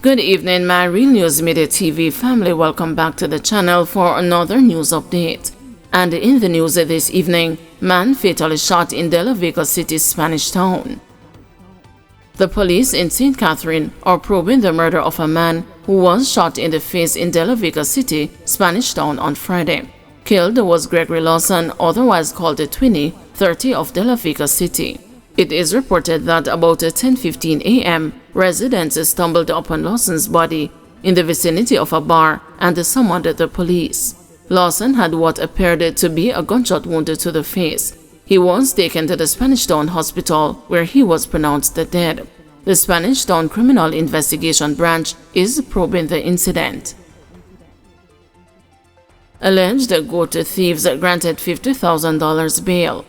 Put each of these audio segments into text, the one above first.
Good evening, my Real News Midday TV family. Welcome back to the channel for another news update. And in the news this evening, man fatally shot in De La Vega City, Spanish Town. The police in St. Catherine are probing the murder of a man who was shot in the face in De La Vega City, Spanish Town on Friday. Killed was Gregory Lawson, otherwise called the Twinny, 30 of De La Vega City. It is reported that about 10:15 a.m., residents stumbled upon Lawson's body in the vicinity of a bar and summoned the police. Lawson had what appeared to be a gunshot wound to the face. He was taken to the Spanish Town Hospital, where he was pronounced dead. The Spanish Town Criminal Investigation Branch is probing the incident. Alleged goat thieves granted $50,000 bail.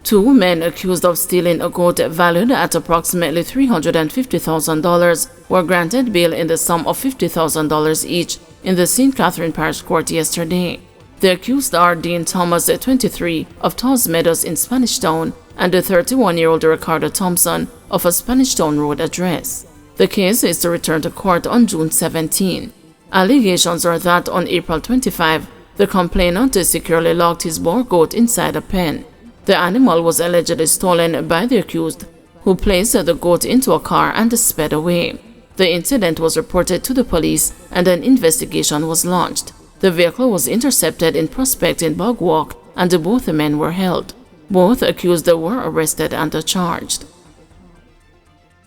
Two men accused of stealing a goat valued at approximately $350,000 were granted bail in the sum of $50,000 each in the St. Catherine Parish Court yesterday. The accused are Dean Thomas, 23, of Taws Meadows in Spanish Town, and the 31-year-old Ricardo Thompson of a Spanish Town Road address. The case is to return to court on June 17. Allegations are that on April 25, the complainant securely locked his boar goat inside a pen. The animal was allegedly stolen by the accused, who placed the goat into a car and sped away. The incident was reported to the police and an investigation was launched. The vehicle was intercepted in Prospect in Bog Walk and both men were held. Both accused were arrested and charged.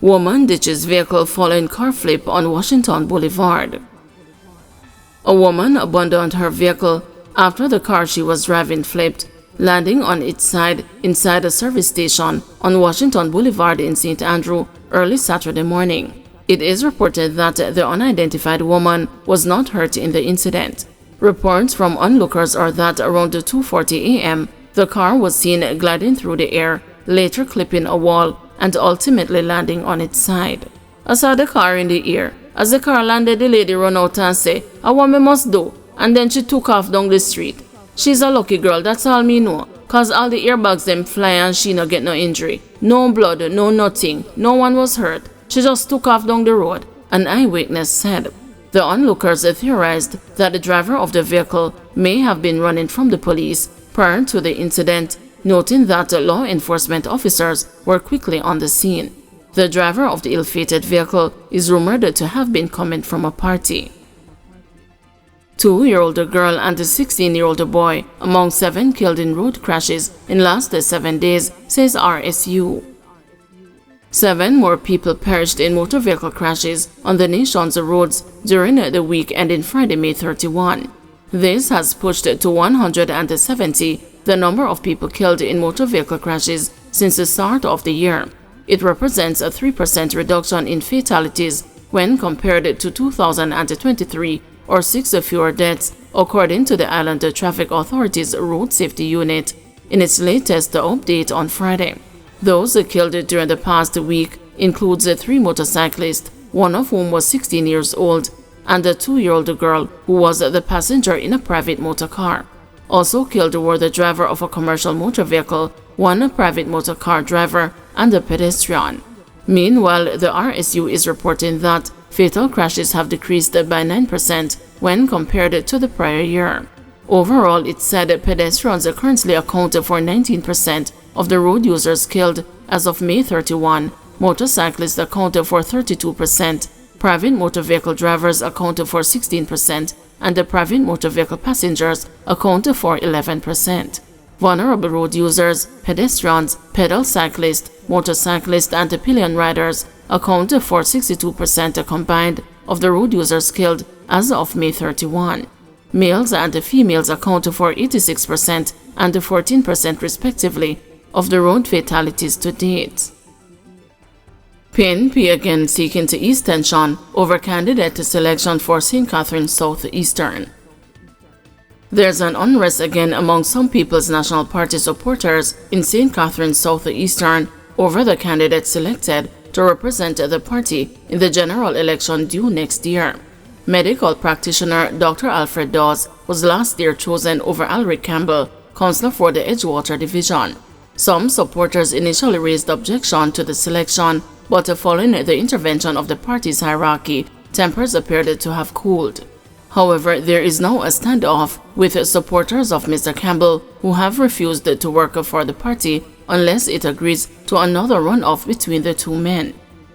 Woman ditches vehicle following car flip on Washington Boulevard. A woman abandoned her vehicle after the car she was driving flipped, landing on its side inside a service station on Washington Boulevard in St. Andrew early Saturday morning. It is reported that the unidentified woman was not hurt in the incident. Reports from onlookers are that around 2:40 a.m., the car was seen gliding through the air, later clipping a wall and ultimately landing on its side. I saw the car in the air. As the car landed, the lady ran out and said, "I what me must do," and then she took off down the street. She's a lucky girl, that's all me know, cause all the airbags them fly and she no get no injury. No blood, no nothing, no one was hurt. She just took off down the road, an eyewitness said. The onlookers theorized that the driver of the vehicle may have been running from the police prior to the incident, noting that law enforcement officers were quickly on the scene. The driver of the ill-fated vehicle is rumored to have been coming from a party. 2-year-old girl and a 16-year-old boy among 7 killed in road crashes in last 7 days, says RSU. 7 more people perished in motor vehicle crashes on the nation's roads during the week ending Friday, May 31. This has pushed to 170 the number of people killed in motor vehicle crashes since the start of the year. It represents a 3% reduction in fatalities when compared to 2023, or 6 fewer deaths, according to the Island Traffic Authority's Road Safety Unit in its latest update on Friday. Those killed during the past week includes 3 motorcyclists, one of whom was 16 years old, and a 2-year-old girl who was the passenger in a private motor car. Also killed were the driver of a commercial motor vehicle, one private motor car driver, and a pedestrian. Meanwhile, the RSU is reporting that fatal crashes have decreased by 9% when compared to the prior year. Overall, it said pedestrians currently account for 19% of the road users killed as of May 31, motorcyclists account for 32%, private motor vehicle drivers account for 16%, and the private motor vehicle passengers account for 11%. Vulnerable road users, pedestrians, pedal cyclists, motorcyclists, and pillion riders account for 62% combined of the road users killed as of May 31. Males and females account for 86% and 14% respectively of the road fatalities to date. PNP again seeking to ease tension over candidate selection for St. Catherine Southeastern. There's an unrest again among some People's National Party supporters in St. Catherine Southeastern over the candidate selected to represent the party in the general election due next year. Medical practitioner Dr. Alfred Dawes was last year chosen over Alric Campbell, councillor for the Edgewater Division. Some supporters initially raised objection to the selection, but following the intervention of the party's hierarchy, tempers appeared to have cooled. However, there is now a standoff with supporters of Mr. Campbell who have refused to work for the party unless it agrees to another runoff between the two men.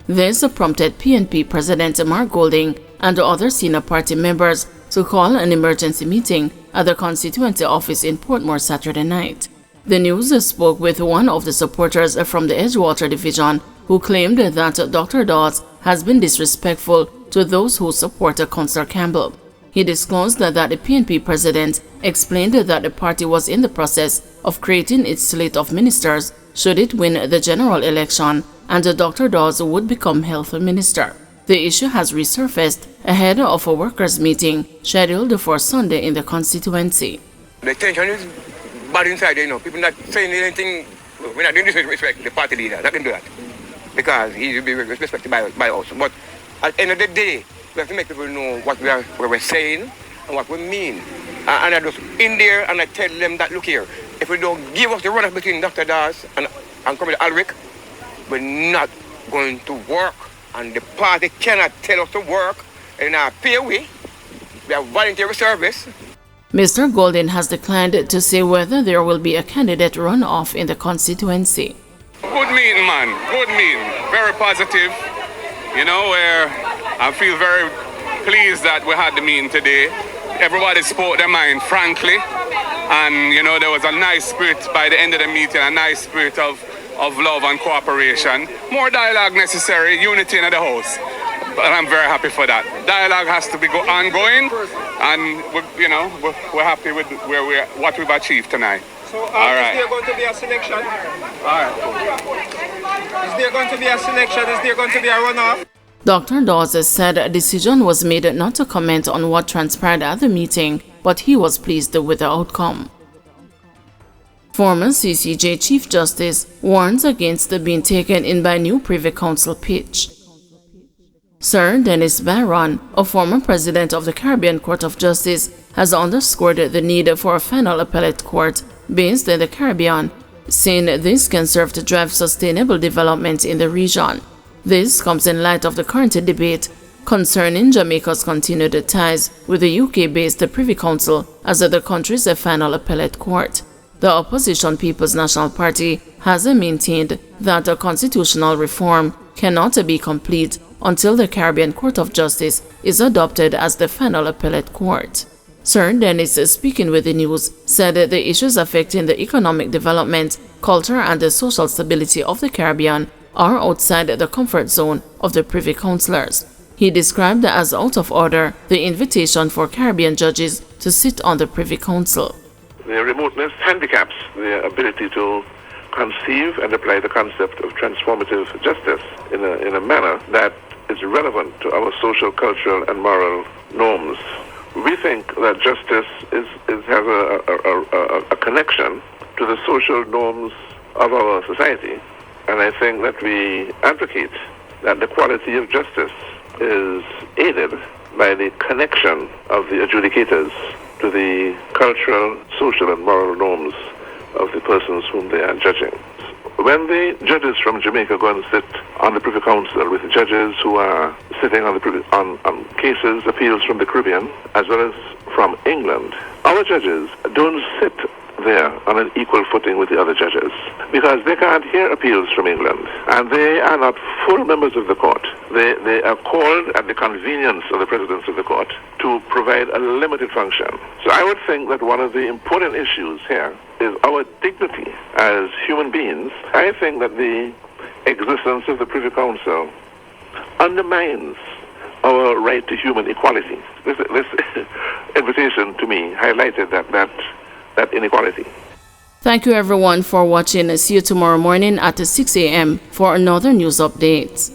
This prompted PNP President Mark Golding and other senior party members to call an emergency meeting at the constituency office in Portmore Saturday night. The News spoke with one of the supporters from the Edgewater division who claimed that Dr. Dawes has been disrespectful to those who support Councillor Campbell. He disclosed that the PNP president explained that the party was in the process of creating its slate of ministers should it win the general election, and Dr. Dawes would become health minister. The issue has resurfaced ahead of a workers' meeting scheduled for Sunday in the constituency. The tension is bad inside, People not saying anything. We're not doing this with respect to the party leader. Not going to do that. Because he will be respected by us. But at the end of the day, we have to make people know what we're saying and what we mean. And I just in there and I tell them that, look here, if we don't give us the runoff between Dr. Das and Comrade Alric, we're not going to work. And the party cannot tell us to work in our pay way. We have voluntary service. Mr. Golden has declined to say whether there will be a candidate runoff in the constituency. Good meeting, man. Good meeting. Very positive. Where I feel very pleased that we had the meeting today. Everybody spoke their mind frankly. And, there was a nice spirit by the end of the meeting, a nice spirit of love and cooperation. More dialogue necessary, unity in the house. But I'm very happy for that. Dialogue has to be ongoing, and we're happy with what we've achieved tonight. So, Is there going to be a selection? All right. Is there going to be a selection? Is there going to be a runoff? Dr. Dawes said a decision was made not to comment on what transpired at the meeting, but he was pleased with the outcome. Former CCJ Chief Justice warns against being taken in by new Privy Council pitch. Sir Dennis Barron, a former president of the Caribbean Court of Justice, has underscored the need for a final appellate court based in the Caribbean, saying this can serve to drive sustainable development in the region. This comes in light of the current debate concerning Jamaica's continued ties with the UK-based Privy Council as the country's final appellate court. The opposition People's National Party has maintained that a constitutional reform cannot be complete until the Caribbean Court of Justice is adopted as the final appellate court. Sir Dennis, speaking with the News, said the issues affecting the economic development, culture and the social stability of the Caribbean are outside the comfort zone of the Privy Councillors. He described as out of order the invitation for Caribbean judges to sit on the Privy Council. The remoteness handicaps the ability to conceive and apply the concept of transformative justice in a manner that is relevant to our social, cultural and moral norms. We think that justice has a connection to the social norms of our society, and I think that we advocate that the quality of justice is aided by the connection of the adjudicators to the cultural, social and moral norms of the persons whom they are judging. When the judges from Jamaica go and sit on the Privy Council with the judges who are sitting on cases, appeals from the Caribbean, as well as from England, our judges don't sit there on an equal footing with the other judges because they can't hear appeals from England and they are not full members of the court. They are called at the convenience of the presidents of the court to provide a limited function. So I would think that one of the important issues here is our dignity as human beings. I think that the existence of the Privy Council undermines our right to human equality. This invitation to me highlighted that inequality. Thank you everyone for watching. See you tomorrow morning at 6 a.m. for another news update.